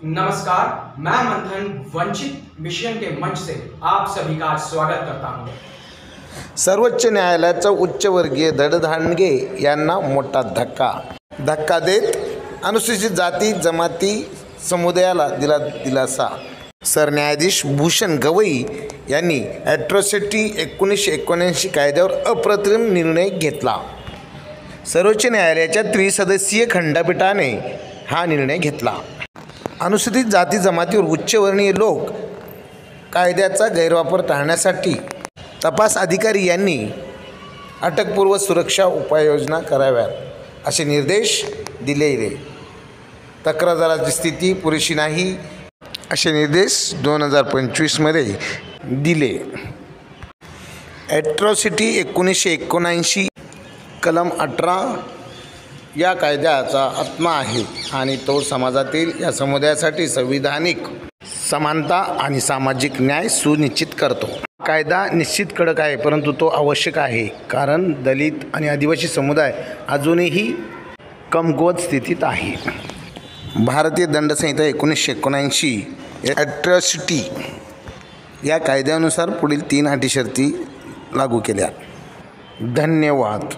नमस्कार, मैं मंथन वंचित मिशन के मंच से आप सभी का स्वागत करता हूं। सर्वोच्च न्यायालयाचा उच्चवर्गीय धडधांडगे यांना मोठा धक्का देत अनुसूचित जाती जमाती समुदायाला दिला दिलासा। सरन्यायाधीश भूषण गवई यांनी ॲट्रॉसिटी 1979 कायद्यावर अप्रतिम निर्णय घेतला। सर्वोच्च न्यायालयाच्या त्रिसदस्यीय खंडपीठाने हा निर्णय घेतला। अनुसूचित जाती जमातीवर उच्चवर्णीय लोक कायद्याचा गैरवापर टाळण्यासाठी तपास अधिकारी यांनी अटकपूर्व सुरक्षा उपाययोजना कराव्यात असे निर्देश दिलेले। तक्रारदाराची स्थिती पुरेशी नाही असे निर्देश 2025 मध्ये दिले। ॲट्रॉसिटी 1979 कलम 18 या कायद्याचा आत्मा आहे आणि तो समाजातील या समुदायासाठी संविधानिक समानता आणि सामाजिक न्याय सुनिश्चित करतो। कायदा निश्चित कडक आहे, परंतु तो आवश्यक आहे, कारण दलित आणि आदिवासी समुदाय अजूनही कमकुवत स्थितीत आहे। भारतीय दंडसंहिता 1979 ॲट्रॉसिटी या कायद्यानुसार पुढील 3 अटी शर्ती लागू केल्या। धन्यवाद।